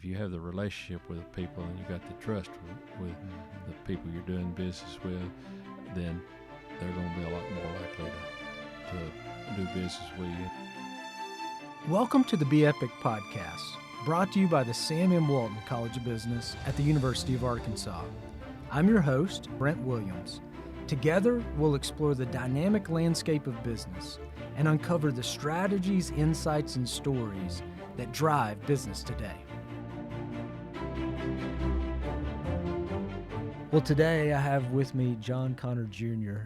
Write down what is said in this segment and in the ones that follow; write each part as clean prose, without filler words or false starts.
if you have the relationship with the people and you got the trust with the people you're doing business with, then they're going to be a lot more likely to do business with you. Welcome to the Be Epic podcast, brought to you by the Sam M. Walton College of Business at the University of Arkansas. I'm your host, Brent Williams. Together, we'll explore the dynamic landscape of business and uncover the strategies, insights, and stories that drive business today. Well, today I have with me John Conner Jr.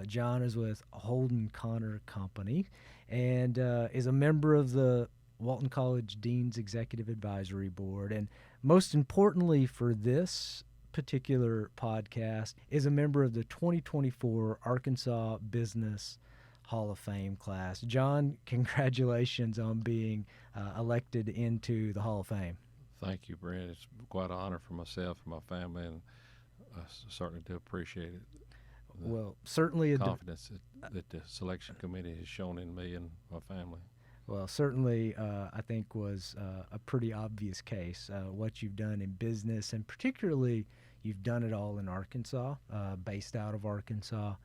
John is with Holden-Conner Company and is a member of the Walton College Dean's Executive Advisory Board. And most importantly for this particular podcast, is a member of the 2024 Arkansas Business Hall of Fame class. John, congratulations on being elected into the Hall of Fame. Thank you, Brent. It's quite an honor for myself and my family, and I certainly do appreciate it. Well, certainly a confidence that the selection committee has shown in me and my family. Well, certainly I think was a pretty obvious case. What you've done in business, and particularly you've done it all in Arkansas, based out of Arkansas,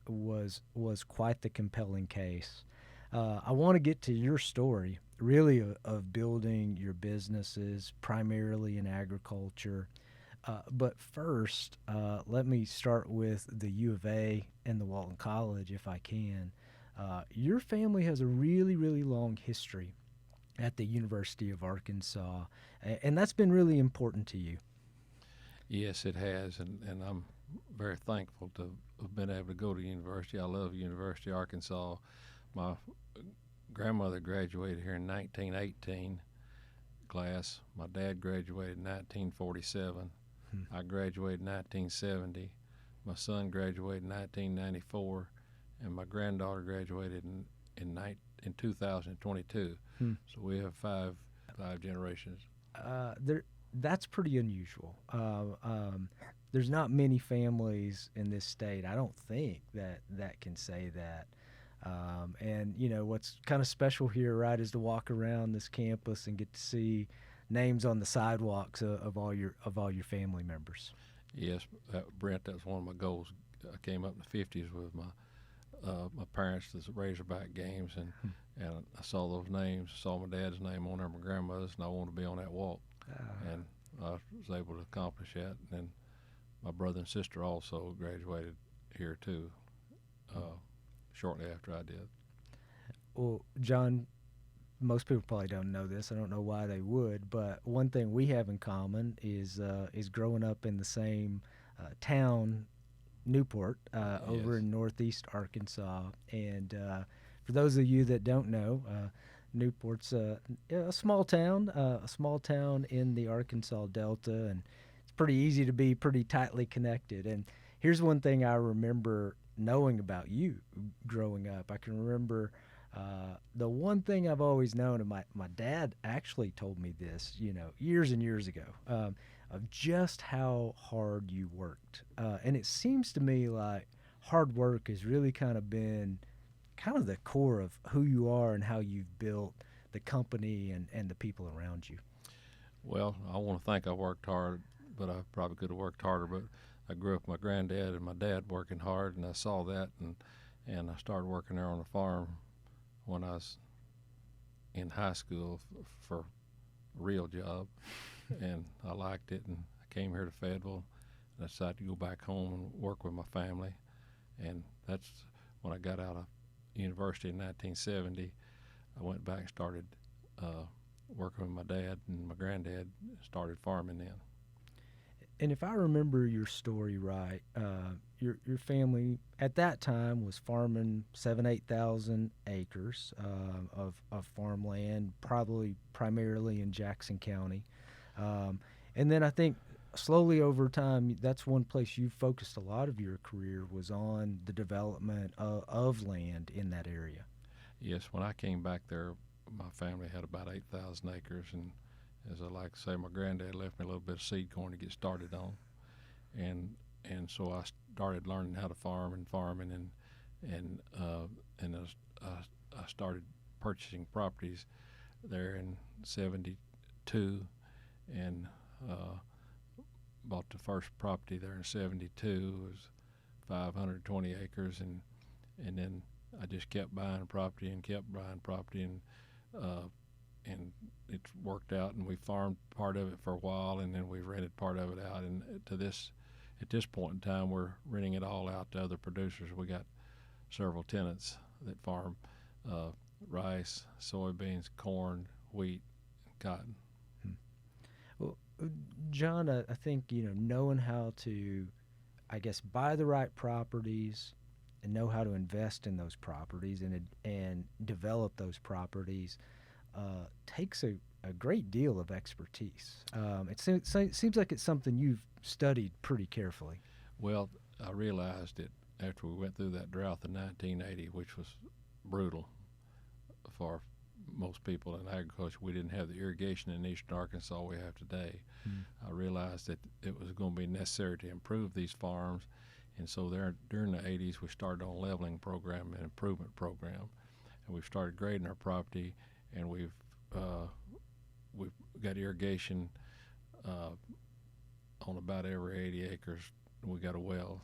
was quite the compelling case. I want to get to your story, really, of building your businesses primarily in agriculture. But first, let me start with the U of A and the Walton College, if I can. Your family has a really, really long history at the University of Arkansas, and that's been really important to you. Yes, it has, and I'm very thankful to have been able to go to university. I love University of Arkansas. My grandmother graduated here in 1918 class. My dad graduated in 1947. I graduated in 1970. My son graduated in 1994, and my granddaughter graduated in 2022. So we have five generations. That's pretty unusual. There's not many families in this state, I don't think, that can say that. And you know what's kind of special here, right, is to walk around this campus and get to see names on the sidewalks of all your family members. Yes, Brent, that was one of my goals. I came up in the 50s with my parents to the Razorback games, and I saw those names, saw my dad's name on there, my grandmother's, and I wanted to be on that walk. And I was able to accomplish that. And my brother and sister also graduated here too, shortly after I did. Well, John, most people probably don't know this. I don't know why they would, but one thing we have in common is growing up in the same town, Newport, over in northeast Arkansas. And for those of you that don't know, Newport's a small town in the Arkansas Delta, and it's pretty easy to be pretty tightly connected. And here's one thing I remember knowing about you growing up. I can remember the one thing I've always known, and my dad actually told me this, years and years ago, of just how hard you worked. And it seems to me like hard work has really kind of been kind of the core of who you are and how you've built the company and the people around you. Well, I want to think I worked hard, but I probably could have worked harder. But I grew up with my granddad and my dad working hard, and I saw that, and I started working there on the farm when I was in high school for a real job, and I liked it, and I came here to Fayetteville, and I decided to go back home and work with my family, and that's when I got out of university in 1970. I went back and started working with my dad and my granddad, started farming then. And if I remember your story right, your family at that time was farming 8,000 acres of farmland, probably primarily in Jackson County. And then I think slowly over time, that's one place you focused a lot of your career, was on the development of land in that area. Yes, when I came back there, my family had about 8,000 acres, and as I like to say, my granddad left me a little bit of seed corn to get started on, and so I started learning how to farm and farming, and I started purchasing properties there in '72, and bought the first property there in '72. It was 520 acres, and then I just kept buying property and kept buying property, and it worked out, and we farmed part of it for a while, and then we rented part of it out, and at this point in time we're renting it all out to other producers. We got several tenants that farm rice, soybeans, corn, wheat, and cotton. Well, John, I think knowing how to, I guess, buy the right properties and know how to invest in those properties and develop those properties takes a great deal of expertise. Seems like it's something you've studied pretty carefully. Well, I realized it after we went through that drought in 1980, which was brutal for most people in agriculture. We didn't have the irrigation in eastern Arkansas we have today. I realized that it was going to be necessary to improve these farms, and so during the 80s we started on a leveling program and improvement program, and we've started grading our property, and we've got irrigation on about every 80 acres. We got a well,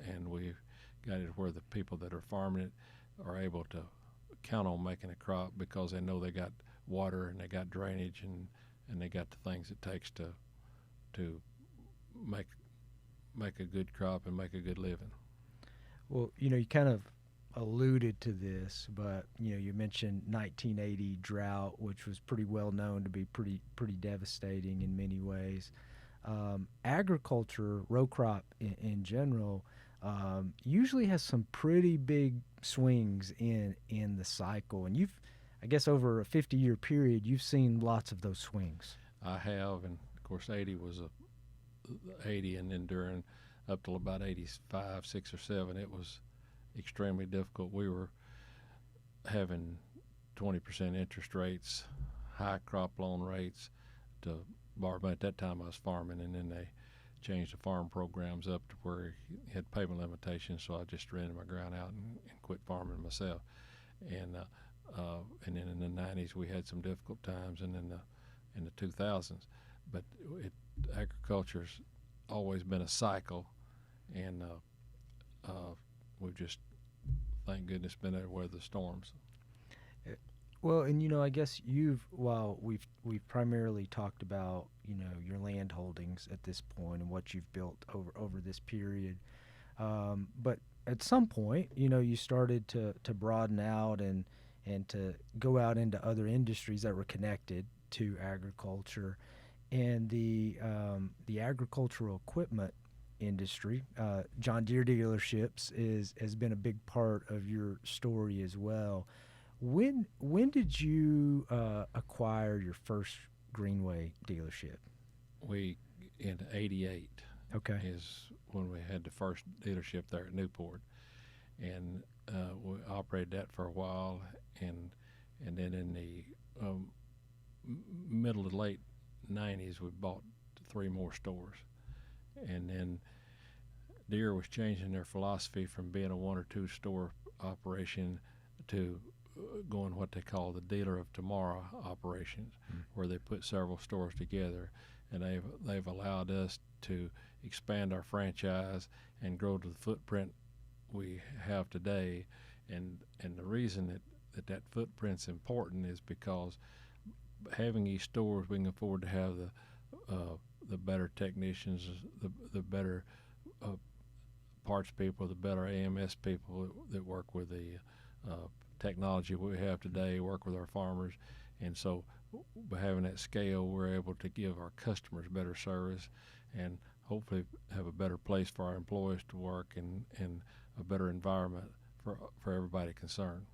and we've got it where the people that are farming it are able to count on making a crop because they know they got water and they got drainage and they got the things it takes to make a good crop and make a good living. Well, you kind of alluded to this, but you mentioned 1980 drought, which was pretty well known to be pretty devastating in many ways. Agriculture, row crop in general, usually has some pretty big swings in the cycle, and I guess over a 50-year period, you've seen lots of those swings. I have, and of course 80 was 80, and then during up till about 85, 6 or 7, it was extremely difficult. We were having 20% interest rates, high crop loan rates to borrow money. At that time I was farming, and then they changed the farm programs up to where you had payment limitations, so I just rented my ground out and quit farming myself. And then in the 90s we had some difficult times, and in the 2000s. But agriculture's always been a cycle, and we've just, thank goodness, been able to weather the storms. Well, and I guess while we've primarily talked about your land holdings at this point and what you've built over this period, but at some point you started to broaden out and to go out into other industries that were connected to agriculture, and the agricultural equipment industry, John Deere dealerships has been a big part of your story as well. When did you acquire your first Greenway dealership? We in '88. Okay. Is when we had the first dealership there at Newport, and we operated that for a while, and then in the middle to late '90s we bought 3 more stores, and then Deere was changing their philosophy from being a 1 or 2 store operation to going what they call the dealer of tomorrow operations, where they put several stores together, and they've allowed us to expand our franchise and grow to the footprint we have today. And the reason that footprint's important is because having these stores, we can afford to have the better technicians, the better parts people, the better AMS people that work with the technology we have today, work with our farmers. And so by having that scale, we're able to give our customers better service and hopefully have a better place for our employees to work and a better environment for everybody concerned.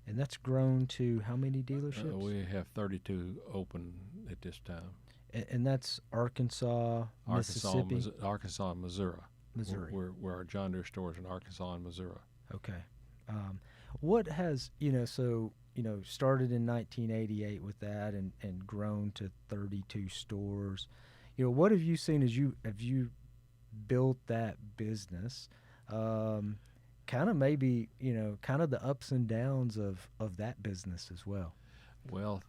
And that's grown to how many dealerships? We have 32 open at this time. And that's Arkansas, Mississippi? Arkansas and Missouri. Missouri. Where our John Deere stores in Arkansas and Missouri. Okay. What has, started in 1988 with that and grown to 32 stores. What have you seen as you built that business? Kind of maybe, kind of the ups and downs of that business as well. Well,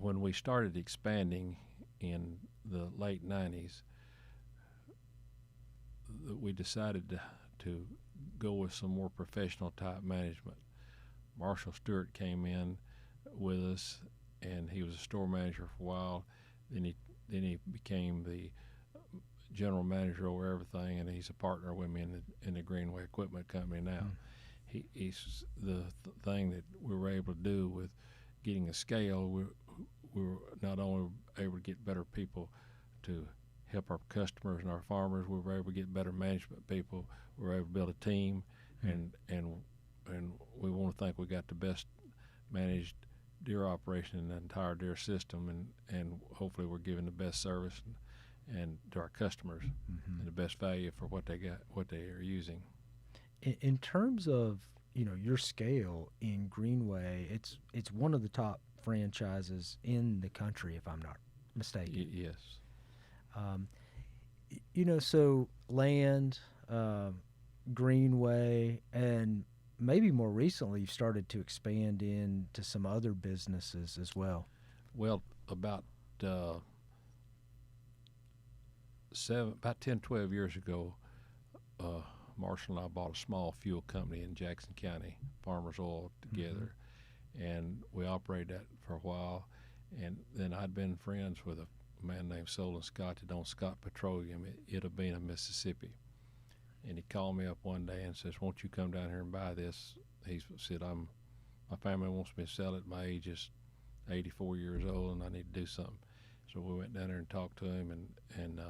when we started expanding in the late 90s, we decided to go with some more professional type management. Marshall Stewart came in with us, and he was a store manager for a while. Then he became the general manager over everything, and he's a partner with me in the Greenway Equipment Company now. He's the thing that we were able to do with getting a scale. We were not only able to get better people to help our customers and our farmers, we were able to get better management people. We were able to build a team, and we want to think we got the best managed deer operation in the entire deer system, and hopefully we're giving the best service and to our customers and the best value for what they are using. In terms of your scale in Greenway, it's one of the top franchises in the country, if I'm not mistaken. Yes. So land, Greenway, and maybe more recently you've started to expand into some other businesses as well. Well, about 10, 12 years ago, Marshall and I bought a small fuel company in Jackson County, Farmers Oil, together, and we operated that for a while. And then I'd been friends with a man named Solon Scott that owned Scott Petroleum at Itta, Mississippi. And he called me up one day and says, "Won't you come down here and buy this?" He said, "My family wants me to sell it. My age is 84 years old, and I need to do something." So we went down there and talked to him, and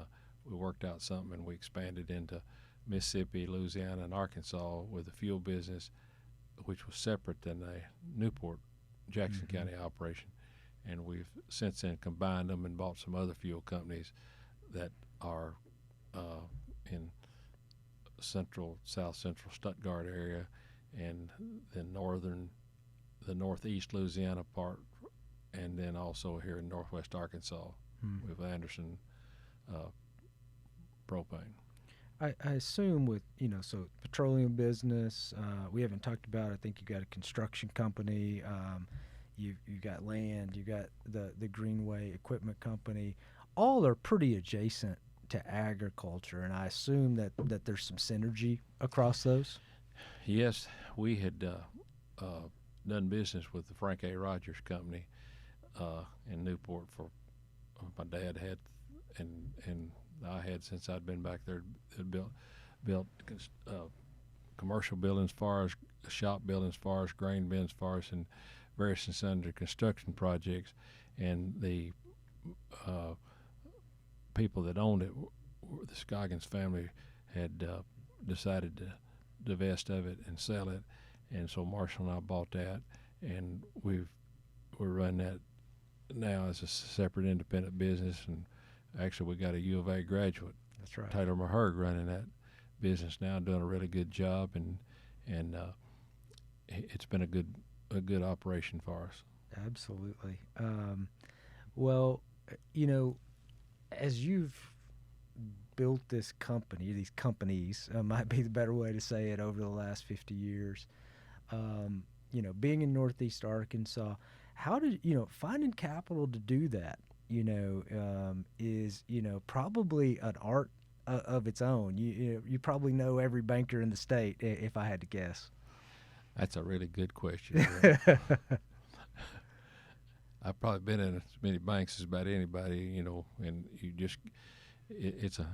we worked out something, and we expanded into Mississippi, Louisiana, and Arkansas with a fuel business, which was separate than the Newport, Jackson County operation. And we've since then combined them and bought some other fuel companies that are in south central Stuttgart area, and the northeast Louisiana part, and then also here in northwest Arkansas with Anderson propane. I assume with so petroleum business, we haven't talked about. I think you got a construction company. You got land. You got the Greenway Equipment Company. All are pretty adjacent to agriculture, and I assume that there's some synergy across those. Yes, we had done business with the Frank A. Rogers Company in Newport for my dad had, and I had since I'd been back there. Had built commercial buildings, as far as shop buildings, as far as grain bins, as far as in various and sundry construction projects, and the people that owned it, the Scoggins family, had decided to divest of it and sell it, and so Marshall and I bought that, and we're running that now as a separate independent business, and actually we got a U of A graduate, That's right, Taylor Maherg, running that business now, doing a really good job, and it's been a good operation for us. Absolutely. Well, as you've built this company, these companies might be the better way to say it, over the last 50 years, being in Northeast Arkansas, how did, finding capital to do that, is, probably an art of its own. You probably know every banker in the state, if I had to guess. That's a really good question. I've probably been in as many banks as about anybody, and you just, the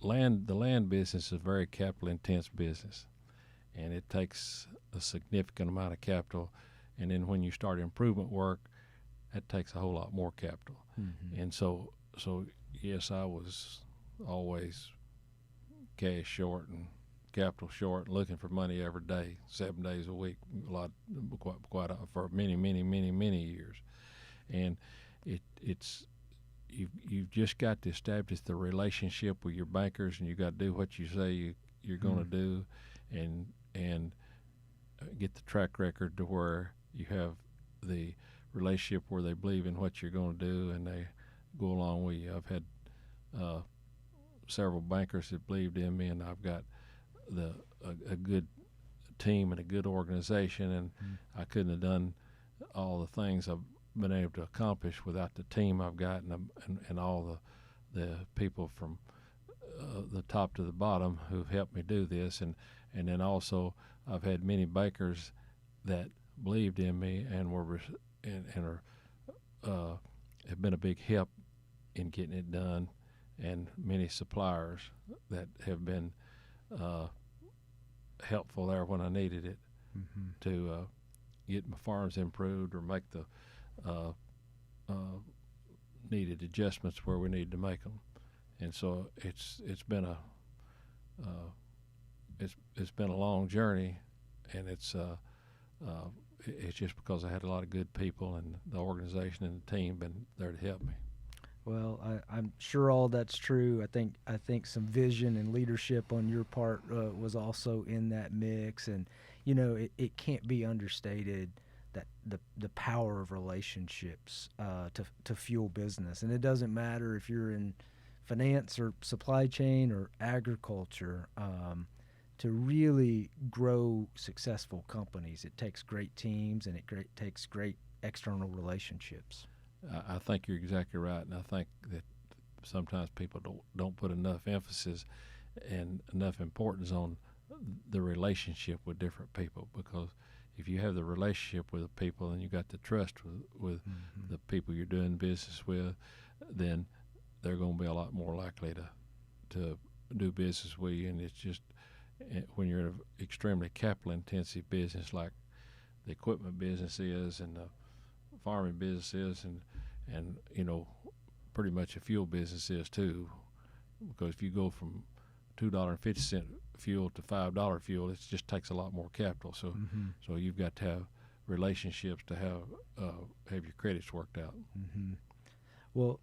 land business is a very capital intense business, and it takes a significant amount of capital, and then when you start improvement work, that takes a whole lot more capital. And so yes, I was always cash short and capital short, looking for money every day, 7 days a week, quite for many years. And it's you've just got to establish the relationship with your bankers, and you got to do what you say you're going to do, and get the track record to where you have the relationship where they believe in what you're going to do, and they go along with you. I've had several bankers that believed in me, and I've got a good team and a good organization, and I couldn't have done all the things I've been able to accomplish without the team I've got and all the people from the top to the bottom who've helped me do this, and then also I've had many bakers that believed in me and are have been a big help in getting it done, and many suppliers that have been helpful there when I needed it to get my farms improved or make the needed adjustments where we need to make them. And so it's been a it's been a long journey, and it's just because I had a lot of good people, and the organization and the team been there to help me. Well, I'm sure all that's true. I think some vision and leadership on your part was also in that mix, and it can't be understated that the power of relationships to fuel business, and it doesn't matter if you're in finance or supply chain or agriculture. To really grow successful companies, it takes great teams, and it takes great external relationships. I think you're exactly right, and I think that sometimes people don't put enough emphasis and enough importance on the relationship with different people, because if you have the relationship with the people and you got the trust with the people you're doing business with, then they're going to be a lot more likely to do business with you. And it's just when you're in an extremely capital intensive business like the equipment business is and the farming business is, and pretty much a fuel business is too, because if you go from $2.50 fuel to $5 fuel, it just takes a lot more capital. So so you've got to have relationships to have your credits worked out. Well,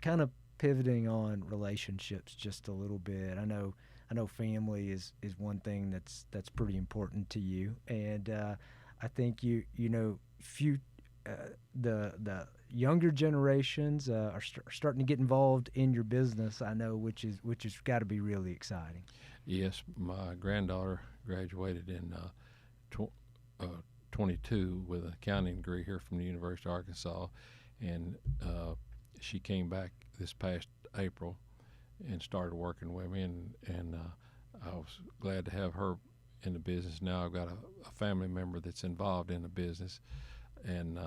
kind of pivoting on relationships just a little bit. I know family is one thing that's pretty important to you, and I think the younger generations are starting to get involved in your business. I know, which is got to be really exciting. Yes, my granddaughter graduated in 22 with an accounting degree here from the University of Arkansas, and she came back this past April and started working with me, and I was glad to have her in the business. Now I've got a family member that's involved in the business, and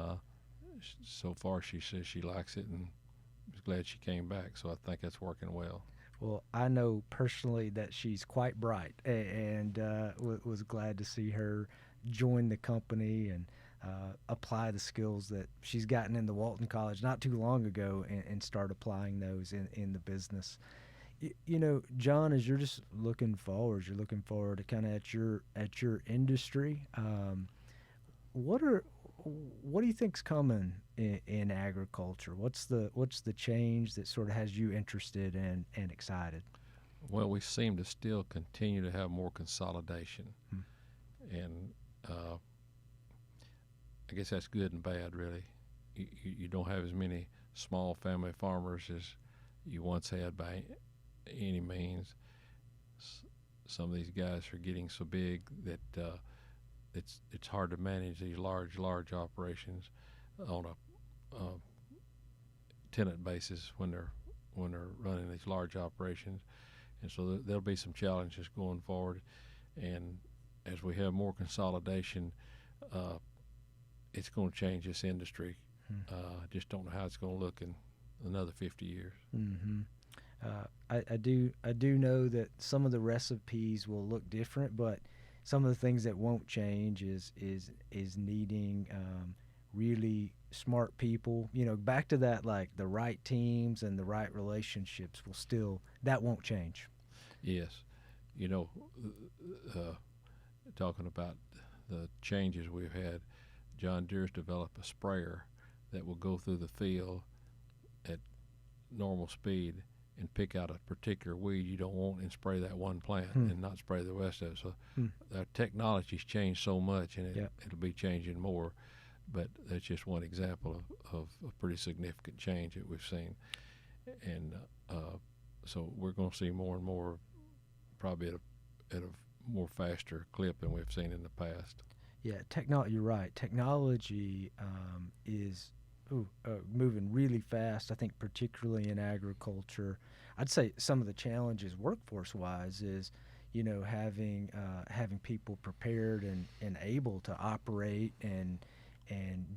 so far she says she likes it and is glad she came back. So I think that's working well. Well, I know personally that she's quite bright, and was glad to see her join the company and apply the skills that she's gotten in the Walton College not too long ago, and start applying those in the business. John, as you're just looking forward to kind of at your industry. What do you think's coming in agriculture? What's the change that sort of has you interested and excited? Well, we seem to still continue to have more consolidation, and I guess that's good and bad, really. You don't have as many small family farmers as you once had by any means. Some of these guys are getting so big that it's hard to manage these large operations on a tenant basis when they're running these large operations, and so there'll be some challenges going forward. And as we have more consolidation, it's going to change this industry. I just don't know how it's going to look in another 50 years. I do know that some of the recipes will look different, but some of the things that won't change is needing really smart people. Back to that, like the right teams and the right relationships that won't change. Yes, talking about the changes we've had, John Deere's developed a sprayer that will go through the field at normal speed and pick out a particular weed you don't want and spray that one plant and not spray the rest of it. So our technology's changed so much, and it'll be changing more. But that's just one example of a pretty significant change that we've seen. And so we're going to see more and more, probably at a more faster clip than we've seen in the past. Yeah, you're right. Technology is moving really fast. I think particularly in agriculture. I'd say some of the challenges workforce wise is, having people prepared and able to operate and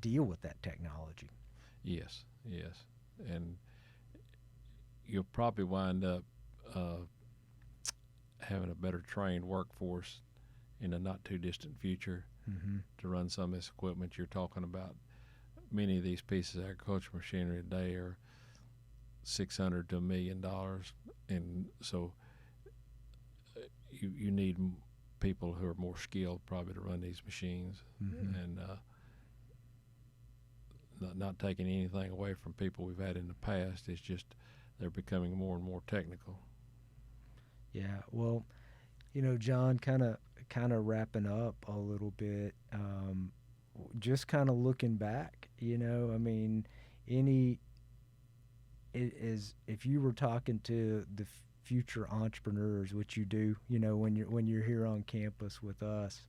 deal with that technology. Yes, yes, and you'll probably wind up uh, having a better trained workforce in the not too distant future Hmm. to run some of this equipment you're talking about. Many of these pieces of agricultural machinery today are $600 to $1 million, and so you need people who are more skilled probably to run these machines, Hmm. and not taking anything away from people we've had in the past. It's just they're becoming more and more technical. Yeah. Well, John, kind of wrapping up a little bit. Just kind of looking back. I mean, any it is if you were talking to the future entrepreneurs, which you do, when you're here on campus with us,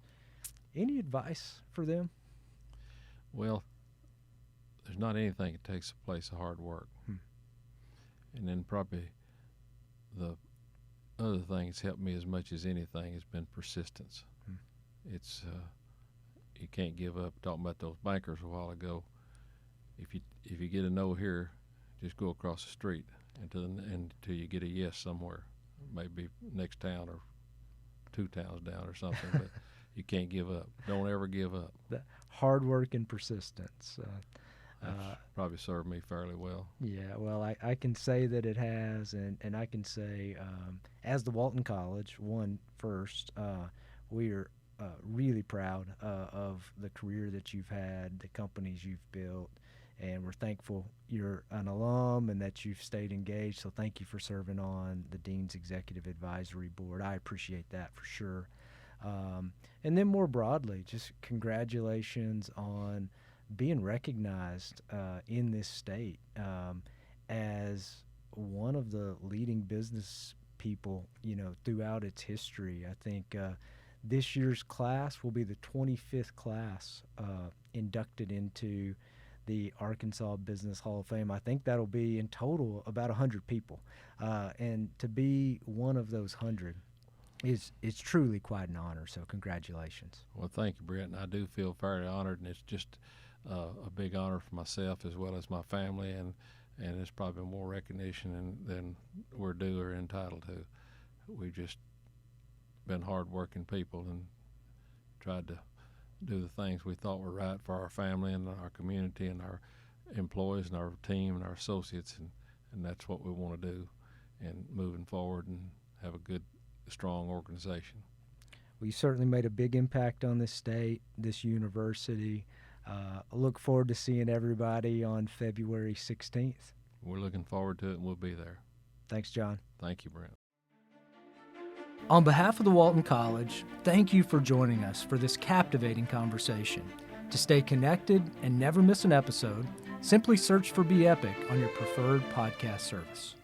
any advice for them? Well, there's not anything that takes the place of hard work. Hmm. And then probably the other thing that's helped me as much as anything has been persistence. Hmm. It's you can't give up. Talking about those bankers a while ago, if you get a no here, just go across the street until you get a yes somewhere, maybe next town or two towns down or something. But you can't give up. Don't ever give up. The hard work and persistence. That's probably served me fairly well. Yeah, well, I can say that it has, and I can say, as the Walton College, one first, we are really proud of the career that you've had, the companies you've built, and we're thankful you're an alum and that you've stayed engaged. So thank you for serving on the Dean's Executive Advisory Board. I appreciate that for sure. And then more broadly, just congratulations on being recognized in this state as one of the leading business people, throughout its history. I think this year's class will be the 25th class inducted into the Arkansas Business Hall of Fame. I think that'll be in total about 100 people, and to be one of those 100 is truly quite an honor. So congratulations. Well, thank you, Brent. And I do feel fairly honored, and it's just a big honor for myself as well as my family, and it's probably more recognition than we're due or entitled to. We've just been hard-working people and tried to do the things we thought were right for our family and our community and our employees and our team and our associates, and that's what we want to do, and moving forward and have a good, strong organization. Well, you certainly made a big impact on this state, this university. I look forward to seeing everybody on February 16th. We're looking forward to it, and we'll be there. Thanks, John. Thank you, Brent. On behalf of the Walton College, thank you for joining us for this captivating conversation. To stay connected and never miss an episode, simply search for Be Epic on your preferred podcast service.